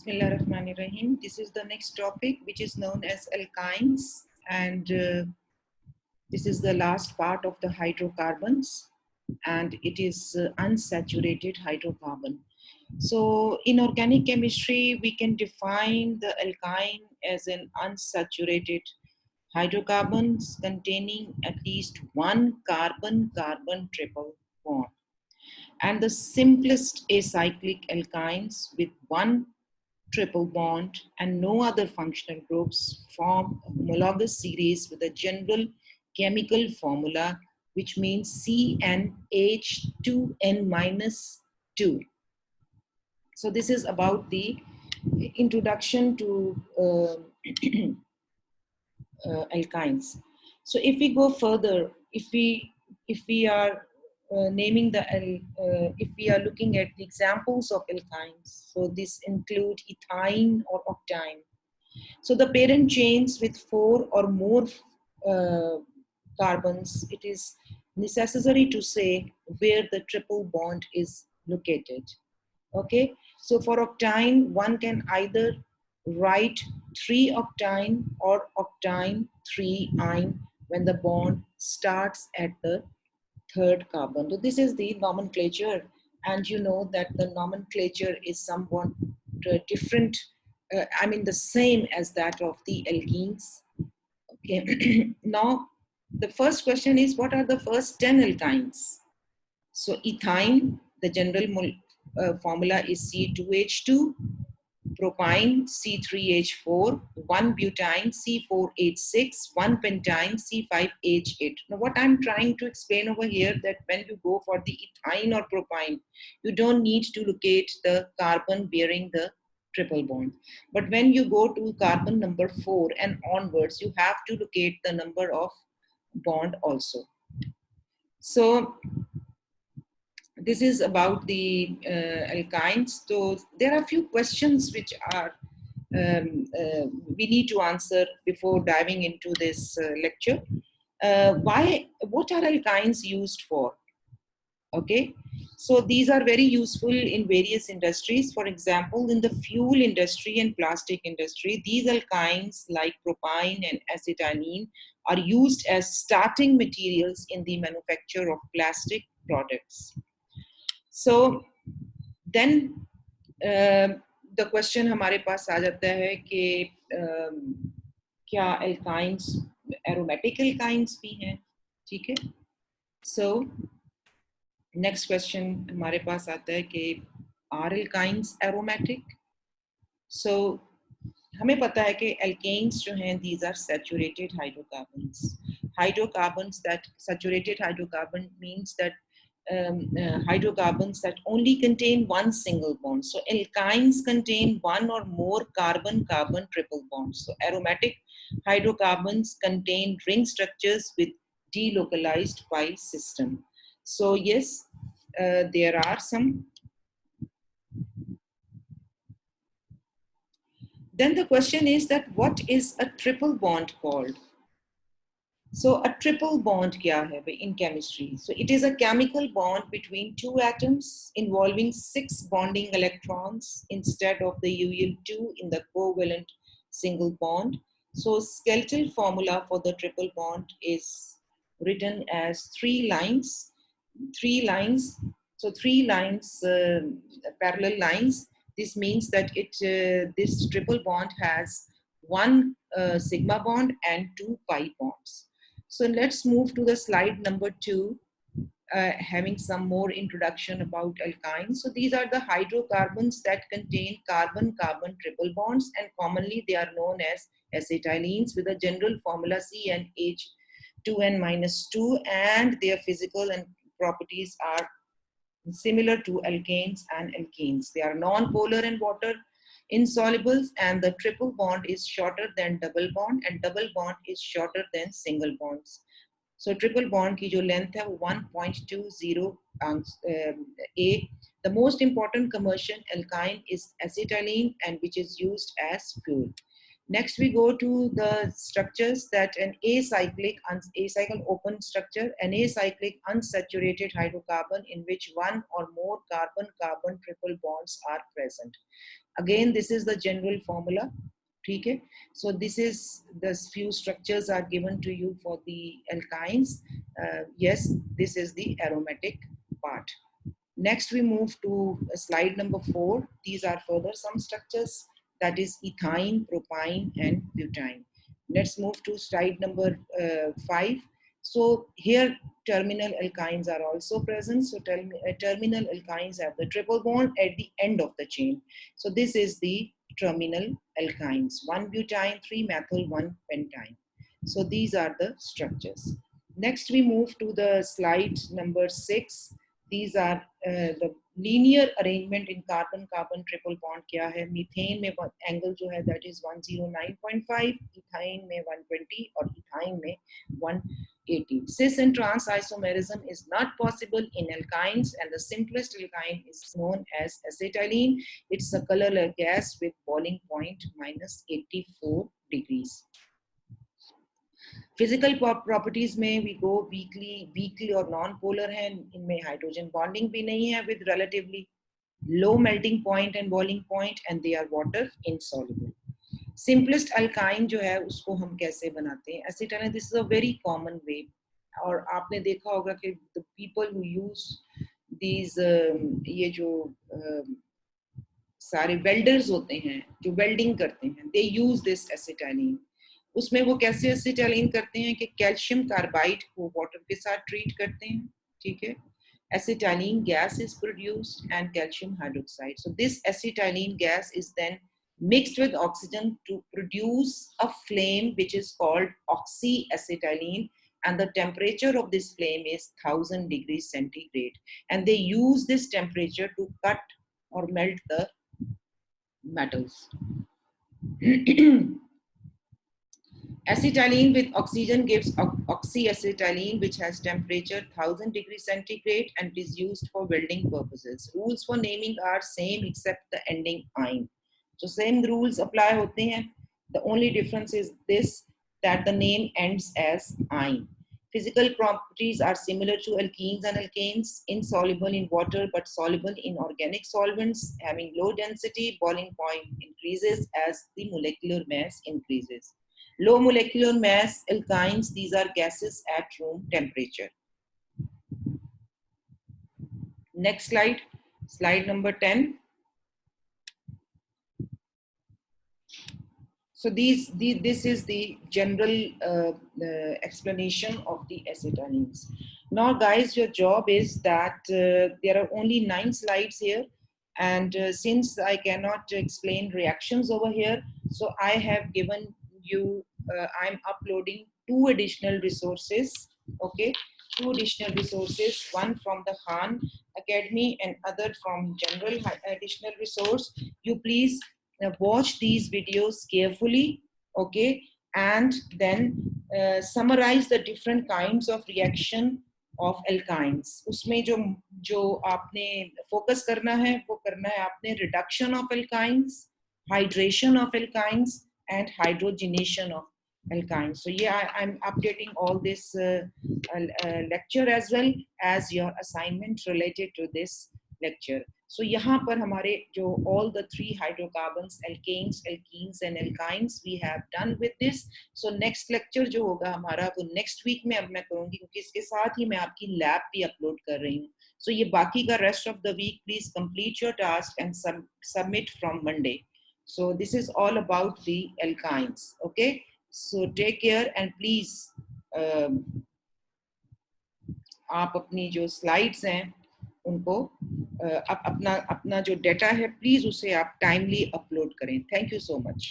Bismillahirrahmanirrahim. This is the next topic, which is known as alkynes, and this is the last part of the hydrocarbons, and it is unsaturated hydrocarbon. So in organic chemistry, we can define the alkyne as an unsaturated hydrocarbons containing at least one carbon-carbon triple bond. And the simplest acyclic alkynes with one triple bond and no other functional groups form a homologous series with a general chemical formula, which means CnH2n-2. So this is about the introduction to alkynes. So if we go further, if we are naming the if we are looking at the examples of alkynes, so this include ethyne or octine. So the parent chains with 4 or more carbons, it is necessary to say where the triple bond is located. Okay, so for octine, one can either write 3-octine or octine 3-ine when the bond starts at the third carbon. So this is the nomenclature, and you know that the nomenclature is somewhat different, I mean the same as that of the alkenes. Okay, now the first question is, what are the first 10 alkynes? So ethyne, the general formula is C2H2, propyne C3H4, 1-butyne C4H6, 1-pentyne C5H8. Now what I'm trying to explain over here, that when you go for the ethyne or propyne, you don't need to locate the carbon bearing the triple bond. But when you go to carbon number 4 and onwards, you have to locate the number of bond also. So this is about the alkynes. So there are a few questions which are we need to answer before diving into this lecture. What are alkynes used for? Okay, so these are very useful in various industries. For example, in the fuel industry and plastic industry, these alkynes like propyne and acetylene are used as starting materials in the manufacture of plastic products. So then the question हमारे पास आ जाता है कि क्या alkynes aromatic alkynes भी हैं, ठीक है? So next question हमारे पास आता है कि are alkynes aromatic? So हमें पता है कि alkanes जो हैं, these are saturated hydrocarbons. Hydrocarbons, that saturated hydrocarbon means that hydrocarbons that only contain one single bond. So alkynes contain one or more carbon-carbon triple bonds. So aromatic hydrocarbons contain ring structures with delocalized pi system. So yes, there are some. Then the question is that what is a triple bond called? So a triple bond kya hai in chemistry? So it is a chemical bond between two atoms involving 6 bonding electrons instead of the usual 2 in the covalent single bond. So skeletal formula for the triple bond is written as 3 lines. 3 lines. So 3 lines, parallel lines. This means that this triple bond has 1 sigma bond and 2 pi bonds. So let's move to the slide number 2, having some more introduction about alkynes. So these are the hydrocarbons that contain carbon-carbon triple bonds, and commonly they are known as acetylenes with a general formula CnH2n-2, and their physical and properties are similar to alkanes and alkenes. They are non-polar and water insolubles, and the triple bond is shorter than double bond, and double bond is shorter than single bonds. So triple bond की जो length है वो 1.20 A. The most important commercial alkyne is acetylene, and which is used as fuel. Next, we go to the structures that an acyclic open structure, an acyclic unsaturated hydrocarbon in which one or more carbon-carbon triple bonds are present. Again, this is the general formula. Okay, so this is the few structures are given to you for the alkynes. Yes, this is the aromatic part. Next, we move to slide number 4. These are further some structures, that is ethyne, propyne, and butane. Let's move to slide number 5. So here terminal alkynes are also present. So terminal alkynes have the triple bond at the end of the chain. So this is the terminal alkynes, 1 butyne, 3 methyl, 1 pentyne. So these are the structures. Next, we move to the slide number 6. These are the linear arrangement in carbon-carbon triple bond क्या है. Methane में angle जो है that is 109.5, ethyne में 120 और ethyne में 180. Cis and trans isomerism is not possible in alkynes, and the simplest alkyne is known as acetylene. It's a colorless gas with boiling point -84 degrees. Physical properties में we go weakly और non polar हैं. इनमें hydrogen bonding भी नहीं है with relatively low melting point and boiling point, and they are water insoluble. Simplest alkyne जो है उसको हम कैसे बनाते हैं? Acetylene, this is a very common way. और आपने देखा होगा कि the people who use these, ये जो सारे वेल्डर्स होते हैं जो वेल्डिंग करते हैं, दे यूज दिस एसिटाइलिन. उसमें वो कैसे एसिटाइलिन करते हैं कि कैल्शियम कार्बाइड को वाटर के साथ ट्रीट करते हैं. ठीक है, acetylene gas is produced and calcium hydroxide. So this acetylene gas is then mixed with oxygen to produce a flame which is called oxyacetylene, and the temperature of this flame is 1000 degrees centigrade, and they use this temperature to cut or melt the metals. Acetylene with oxygen gives oxyacetylene, which has temperature 1000 degrees centigrade and is used for welding purposes. Rules for naming are same except the ending "ine." So same rules apply होते हैं. The only difference is this, that the name ends as "ine." Physical properties are similar to alkenes and alkanes, insoluble in water but soluble in organic solvents, having low density. Boiling point increases as the molecular mass increases. Low molecular mass alkynes, these are gases at room temperature. Next slide, slide number 10. So this is the general explanation of the acetylines. Now guys, your job is that there are only 9 slides here, and since I cannot explain reactions over here, so I have given you, I'm uploading 2 additional resources. Okay, 2 additional resources, one from the Khan Academy and other from general additional resource. You please watch these videos carefully, okay, and then summarize the different kinds of reaction of alkynes. उसमें जो आपने focus करना है वो करना है आपने reduction of alkynes, hydration of alkynes, and hydrogenation of alkynes. So yeah, I'm updating all this lecture as well as your assignment related to this lecture. So यहाँ पर हमारे जो all the 3 hydrocarbons, alkanes, alkenes and alkynes, we have done with this. So next lecture जो होगा हमारा वो next week में अब मैं करूँगी, क्योंकि इसके साथ ही मैं आपकी lab भी upload कर रही हूँ. So ये बाकी का rest of the week, please complete your task and submit from Monday. So this is all about the alkynes. Okay, so take care and please आप अपनी जो slides हैं उनको अपना जो डेटा है प्लीज उसे आप टाइमली अपलोड करें. Thank you so much.